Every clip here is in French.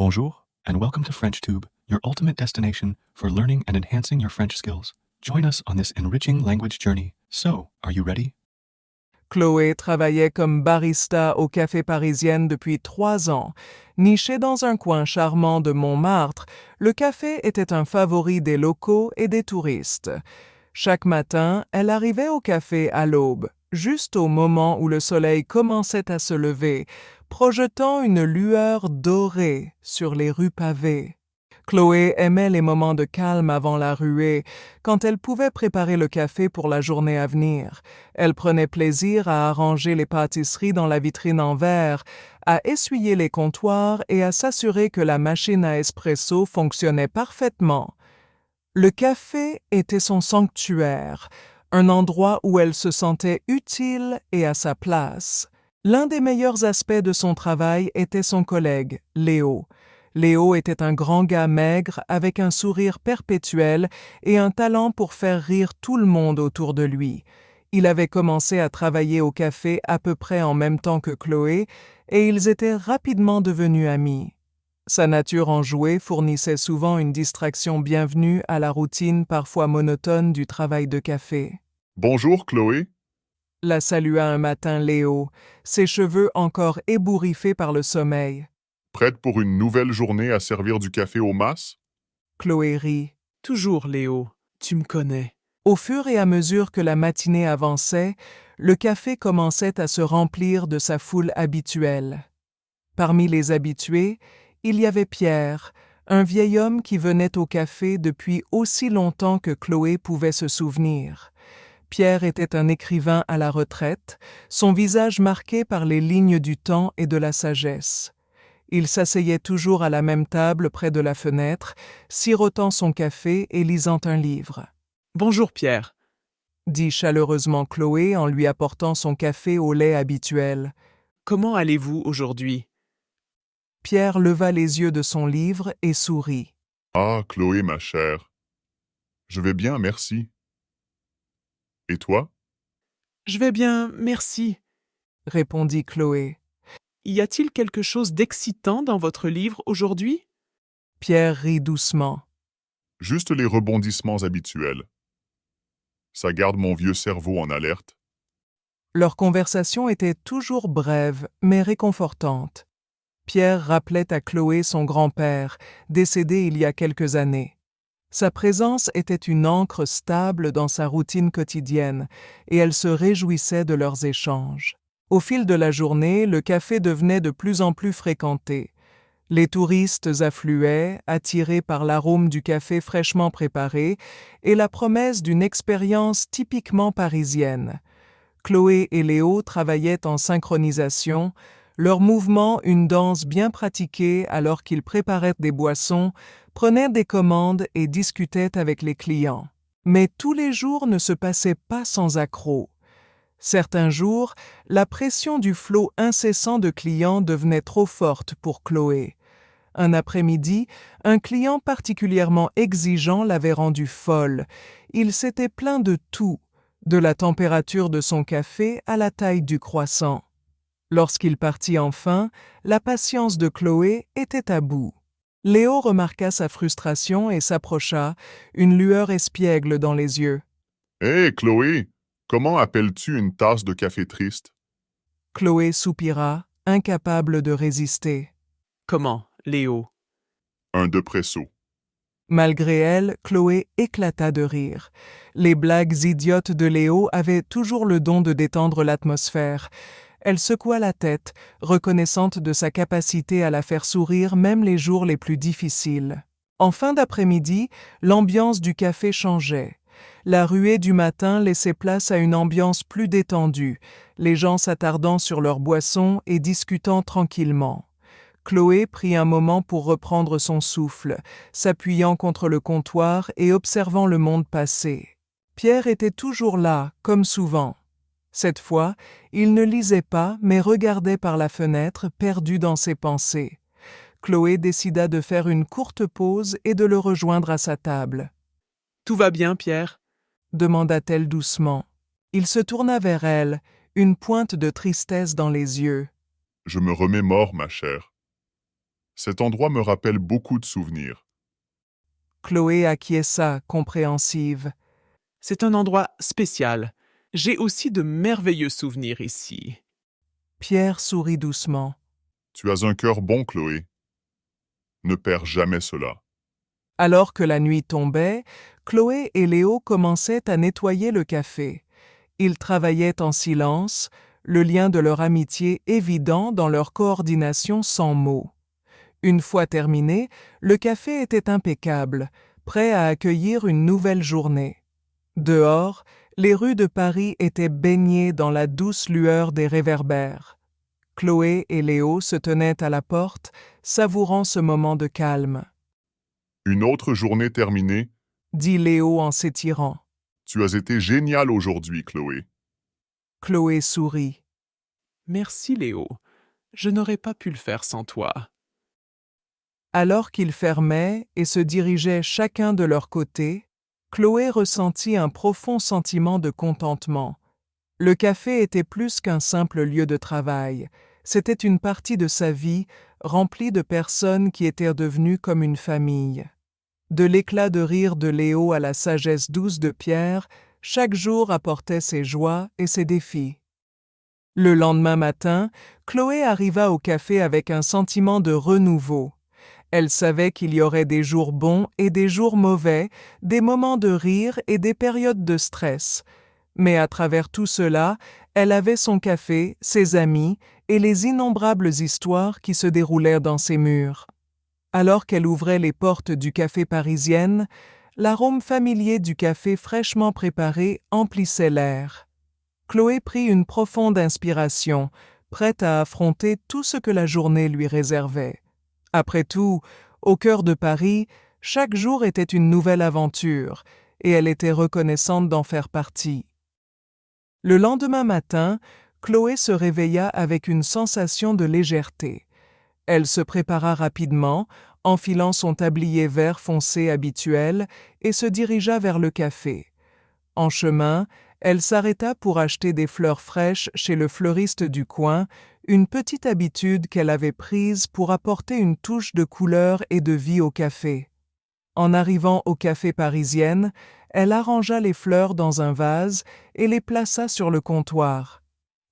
Bonjour, and welcome to FrenchTube, your ultimate destination for learning and enhancing your French skills. Join us on this enriching language journey. So, are you ready? Chloé travaillait comme barista au Café Parisienne depuis 3 ans. Niché dans un coin charmant de Montmartre, le café était un favori des locaux et des touristes. Chaque matin, elle arrivait au café à l'aube, juste au moment où le soleil commençait à se lever, projetant une lueur dorée sur les rues pavées. Chloé aimait les moments de calme avant la ruée, quand elle pouvait préparer le café pour la journée à venir. Elle prenait plaisir à arranger les pâtisseries dans la vitrine en verre, à essuyer les comptoirs et à s'assurer que la machine à espresso fonctionnait parfaitement. Le café était son sanctuaire, un endroit où elle se sentait utile et à sa place. L'un des meilleurs aspects de son travail était son collègue, Léo. Léo était un grand gars maigre avec un sourire perpétuel et un talent pour faire rire tout le monde autour de lui. Il avait commencé à travailler au café à peu près en même temps que Chloé et ils étaient rapidement devenus amis. Sa nature enjouée fournissait souvent une distraction bienvenue à la routine parfois monotone du travail de café. Bonjour Chloé. La salua un matin Léo, ses cheveux encore ébouriffés par le sommeil. Prête pour une nouvelle journée à servir du café au mas? Chloé rit. Toujours, Léo, tu me connais. Au fur et à mesure que la matinée avançait, le café commençait à se remplir de sa foule habituelle. Parmi les habitués, il y avait Pierre, un vieil homme qui venait au café depuis aussi longtemps que Chloé pouvait se souvenir. Pierre était un écrivain à la retraite, son visage marqué par les lignes du temps et de la sagesse. Il s'asseyait toujours à la même table près de la fenêtre, sirotant son café et lisant un livre. « Bonjour, Pierre. » dit chaleureusement Chloé en lui apportant son café au lait habituel. « Comment allez-vous aujourd'hui? » Pierre leva les yeux de son livre et sourit. « Ah, Chloé, ma chère. Je vais bien, merci. Et toi? » « Je vais bien, merci. » répondit Chloé. « Y a-t-il quelque chose d'excitant dans votre livre aujourd'hui? » Pierre rit doucement. « Juste les rebondissements habituels. Ça garde mon vieux cerveau en alerte. » Leur conversation était toujours brève, mais réconfortante. Pierre rappelait à Chloé son grand-père, décédé il y a quelques années. Sa présence était une ancre stable dans sa routine quotidienne, et elle se réjouissait de leurs échanges. Au fil de la journée, le café devenait de plus en plus fréquenté. Les touristes affluaient, attirés par l'arôme du café fraîchement préparé et la promesse d'une expérience typiquement parisienne. Chloé et Léo travaillaient en synchronisation, leurs mouvements une danse bien pratiquée alors qu'ils préparaient des boissons, prenaient des commandes et discutaient avec les clients. Mais tous les jours ne se passaient pas sans accroc. Certains jours, la pression du flot incessant de clients devenait trop forte pour Chloé. Un après-midi, un client particulièrement exigeant l'avait rendue folle. Il s'était plaint de tout, de la température de son café à la taille du croissant. Lorsqu'il partit enfin, la patience de Chloé était à bout. Léo remarqua sa frustration et s'approcha, une lueur espiègle dans les yeux. « Hé, Chloé, comment appelles-tu une tasse de café triste? » Chloé soupira, incapable de résister. « Comment, Léo? » Un depresso. Malgré elle, Chloé éclata de rire. Les blagues idiotes de Léo avaient toujours le don de détendre l'atmosphère. Elle secoua la tête, reconnaissante de sa capacité à la faire sourire même les jours les plus difficiles. En fin d'après-midi, l'ambiance du café changeait. La ruée du matin laissait place à une ambiance plus détendue, les gens s'attardant sur leurs boissons et discutant tranquillement. Chloé prit un moment pour reprendre son souffle, s'appuyant contre le comptoir et observant le monde passer. Pierre était toujours là, comme souvent. Cette fois, il ne lisait pas, mais regardait par la fenêtre, perdu dans ses pensées. Chloé décida de faire une courte pause et de le rejoindre à sa table. « Tout va bien, Pierre? » demanda-t-elle doucement. Il se tourna vers elle, une pointe de tristesse dans les yeux. « Je me remémore, ma chère. Cet endroit me rappelle beaucoup de souvenirs. Chloé acquiesça, compréhensive. C'est un endroit spécial. J'ai aussi de merveilleux souvenirs ici. Pierre sourit doucement. Tu as un cœur bon, Chloé. Ne perds jamais cela. Alors que la nuit tombait, Chloé et Léo commençaient à nettoyer le café. Ils travaillaient en silence, le lien de leur amitié évident dans leur coordination sans mots. Une fois terminé, le café était impeccable, prêt à accueillir une nouvelle journée. Dehors, les rues de Paris étaient baignées dans la douce lueur des réverbères. Chloé et Léo se tenaient à la porte, savourant ce moment de calme. Une autre journée terminée, Dit Léo en s'étirant. tu as été génial aujourd'hui, Chloé. Chloé sourit. Merci Léo. Je n'aurais pas pu le faire sans toi. Alors qu'ils fermaient et se dirigeaient chacun de leur côté, Chloé ressentit un profond sentiment de contentement. Le café était plus qu'un simple lieu de travail. C'était une partie de sa vie, remplie de personnes qui étaient devenues comme une famille. De l'éclat de rire de Léo à la sagesse douce de Pierre, chaque jour apportait ses joies et ses défis. Le lendemain matin, Chloé arriva au café avec un sentiment de renouveau. Elle savait qu'il y aurait des jours bons et des jours mauvais, des moments de rire et des périodes de stress. Mais à travers tout cela, elle avait son café, ses amis et les innombrables histoires qui se déroulèrent dans ses murs. Alors qu'elle ouvrait les portes du café parisienne, l'arôme familier du café fraîchement préparé emplissait l'air. Chloé prit une profonde inspiration, prête à affronter tout ce que la journée lui réservait. Après tout, au cœur de Paris, chaque jour était une nouvelle aventure, et elle était reconnaissante d'en faire partie. Le lendemain matin, Chloé se réveilla avec une sensation de légèreté. Elle se prépara rapidement, enfilant son tablier vert foncé habituel, et se dirigea vers le café. En chemin, elle s'arrêta pour acheter des fleurs fraîches chez le fleuriste du coin, une petite habitude qu'elle avait prise pour apporter une touche de couleur et de vie au café. En arrivant au café parisienne, elle arrangea les fleurs dans un vase et les plaça sur le comptoir.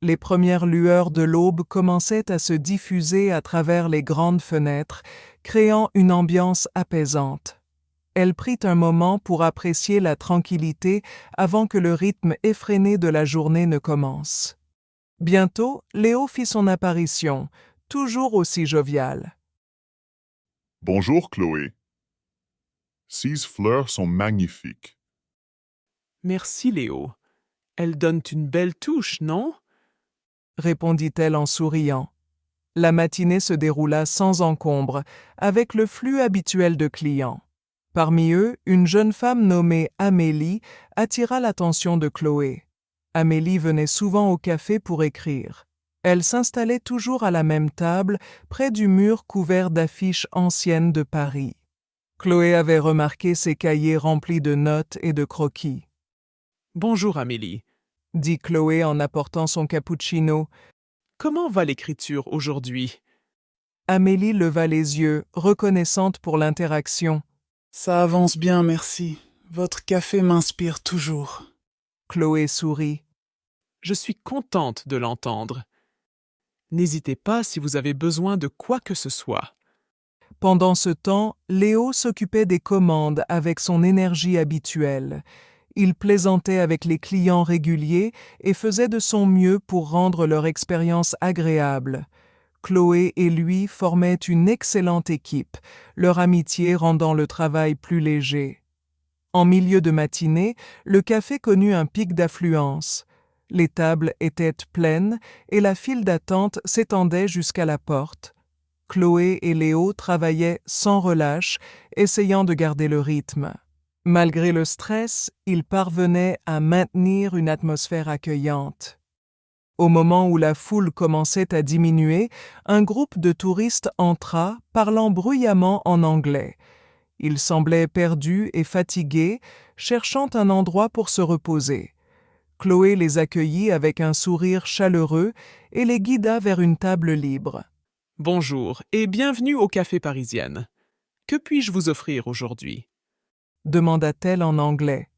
Les premières lueurs de l'aube commençaient à se diffuser à travers les grandes fenêtres, créant une ambiance apaisante. Elle prit un moment pour apprécier la tranquillité avant que le rythme effréné de la journée ne commence. Bientôt, Léo fit son apparition, toujours aussi jovial. Bonjour, Chloé. Ces fleurs sont magnifiques. Merci Léo. Elles donnent une belle touche, non? Répondit-elle en souriant. La matinée se déroula sans encombre, avec le flux habituel de clients. Parmi eux, une jeune femme nommée Amélie attira l'attention de Chloé. Amélie venait souvent au café pour écrire. Elle s'installait toujours à la même table, près du mur couvert d'affiches anciennes de Paris. Chloé avait remarqué ses cahiers remplis de notes et de croquis. Bonjour Amélie. Dit Chloé en apportant son cappuccino. Comment va l'écriture aujourd'hui? Amélie leva les yeux, reconnaissante pour l'interaction. Ça avance bien, merci. Votre café m'inspire toujours. Chloé sourit. Je suis contente de l'entendre. N'hésitez pas si vous avez besoin de quoi que ce soit. Pendant ce temps, Léo s'occupait des commandes avec son énergie habituelle. Il plaisantait avec les clients réguliers et faisait de son mieux pour rendre leur expérience agréable. Chloé et lui formaient une excellente équipe, leur amitié rendant le travail plus léger. En milieu de matinée, le café connut un pic d'affluence. Les tables étaient pleines et la file d'attente s'étendait jusqu'à la porte. Chloé et Léo travaillaient sans relâche, essayant de garder le rythme. Malgré le stress, ils parvenaient à maintenir une atmosphère accueillante. Au moment où la foule commençait à diminuer, un groupe de touristes entra, parlant bruyamment en anglais. Ils semblaient perdus et fatigués, cherchant un endroit pour se reposer. Chloé les accueillit avec un sourire chaleureux et les guida vers une table libre. Bonjour et bienvenue au Café Parisienne. Que puis-je vous offrir aujourd'hui? demanda-t-elle en anglais.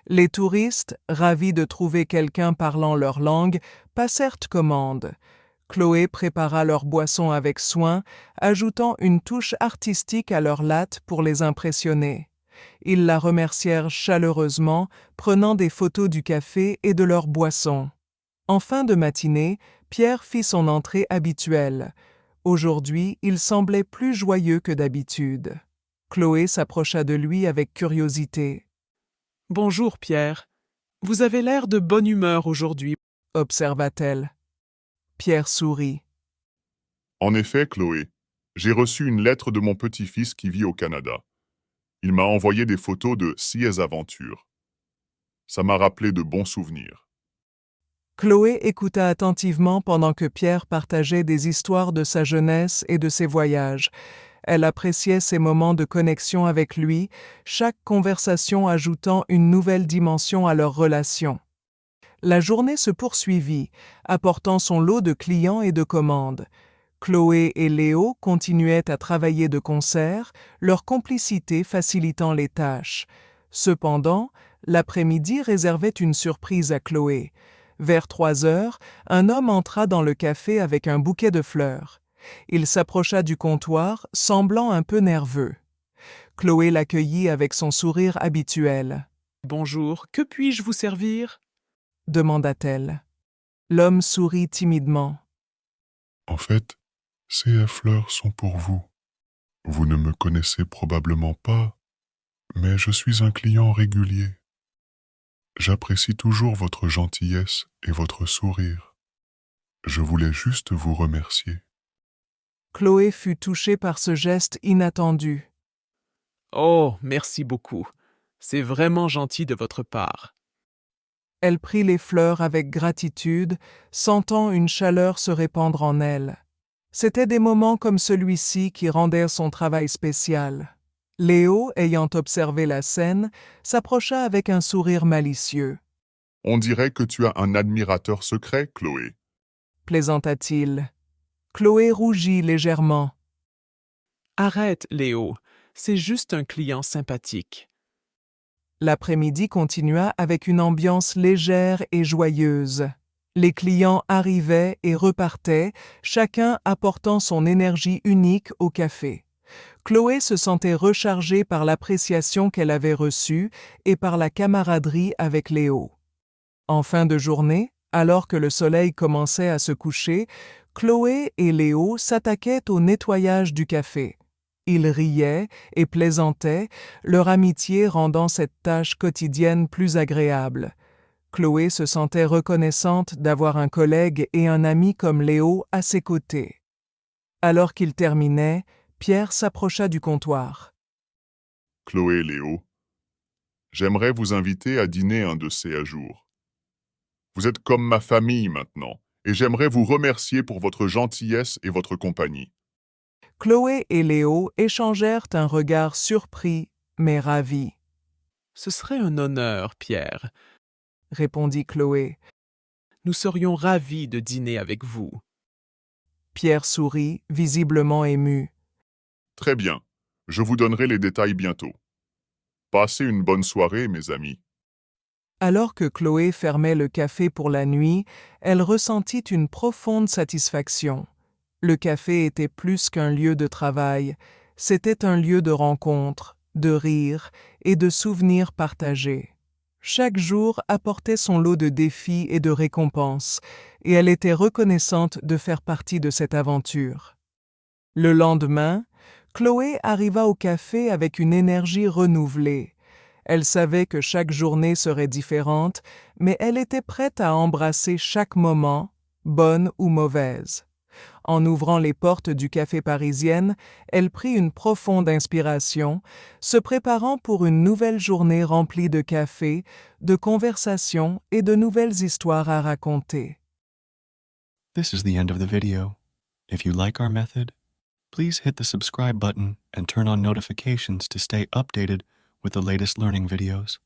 Les touristes, ravis de trouver quelqu'un parlant leur langue, passèrent commande. Chloé prépara leur boisson avec soin, ajoutant une touche artistique à leur latte pour les impressionner. Ils la remercièrent chaleureusement, prenant des photos du café et de leur boisson. En fin de matinée, Pierre fit son entrée habituelle. Aujourd'hui, il semblait plus joyeux que d'habitude. Chloé s'approcha de lui avec curiosité. « Bonjour Pierre. Vous avez l'air de bonne humeur aujourd'hui. » observa-t-elle. Pierre sourit. En effet, Chloé, j'ai reçu une lettre de mon petit-fils qui vit au Canada. Il m'a envoyé des photos de ses aventures. Ça m'a rappelé de bons souvenirs. Chloé écouta attentivement pendant que Pierre partageait des histoires de sa jeunesse et de ses voyages. Elle appréciait ces moments de connexion avec lui, chaque conversation ajoutant une nouvelle dimension à leur relation. La journée se poursuivit, apportant son lot de clients et de commandes. Chloé et Léo continuaient à travailler de concert, leur complicité facilitant les tâches. Cependant, l'après-midi réservait une surprise à Chloé. Vers 3 heures, un homme entra dans le café avec un bouquet de fleurs. Il s'approcha du comptoir, semblant un peu nerveux. Chloé l'accueillit avec son sourire habituel. « Bonjour, que puis-je vous servir? » demanda-t-elle. L'homme sourit timidement. En fait, ces fleurs sont pour vous. Vous ne me connaissez probablement pas, mais je suis un client régulier. J'apprécie toujours votre gentillesse et votre sourire. Je voulais juste vous remercier. Chloé fut touchée par ce geste inattendu. « Oh, merci beaucoup. C'est vraiment gentil de votre part. » Elle prit les fleurs avec gratitude, sentant une chaleur se répandre en elle. C'étaient des moments comme celui-ci qui rendaient son travail spécial. Léo, ayant observé la scène, s'approcha avec un sourire malicieux. « On dirait que tu as un admirateur secret, Chloé. » plaisanta-t-il. Chloé rougit légèrement. « Arrête, Léo. C'est juste un client sympathique. » L'après-midi continua avec une ambiance légère et joyeuse. Les clients arrivaient et repartaient, chacun apportant son énergie unique au café. Chloé se sentait rechargée par l'appréciation qu'elle avait reçue et par la camaraderie avec Léo. En fin de journée, alors que le soleil commençait à se coucher, Chloé et Léo s'attaquaient au nettoyage du café. Ils riaient et plaisantaient, leur amitié rendant cette tâche quotidienne plus agréable. Chloé se sentait reconnaissante d'avoir un collègue et un ami comme Léo à ses côtés. Alors qu'ils terminaient, Pierre s'approcha du comptoir. « Chloé et Léo, j'aimerais vous inviter à dîner un de ces jours. Vous êtes comme ma famille maintenant, et j'aimerais vous remercier pour votre gentillesse et votre compagnie. » Chloé et Léo échangèrent un regard surpris, mais ravi. « Ce serait un honneur, Pierre. » répondit Chloé. « Nous serions ravis de dîner avec vous. » Pierre sourit, visiblement ému. « Très bien, je vous donnerai les détails bientôt. Passez une bonne soirée, mes amis. » Alors que Chloé fermait le café pour la nuit, elle ressentit une profonde satisfaction. Le café était plus qu'un lieu de travail, c'était un lieu de rencontre, de rire et de souvenirs partagés. Chaque jour apportait son lot de défis et de récompenses, et elle était reconnaissante de faire partie de cette aventure. Le lendemain, Chloé arriva au café avec une énergie renouvelée. Elle savait que chaque journée serait différente, mais elle était prête à embrasser chaque moment, bonne ou mauvaise. En ouvrant les portes du café Parisienne, elle prit une profonde inspiration, se préparant pour une nouvelle journée remplie de café, de conversations et de nouvelles histoires à raconter. This is the end of the video. If you like our method, please hit the subscribe button and turn on notifications to stay updated with the latest learning videos.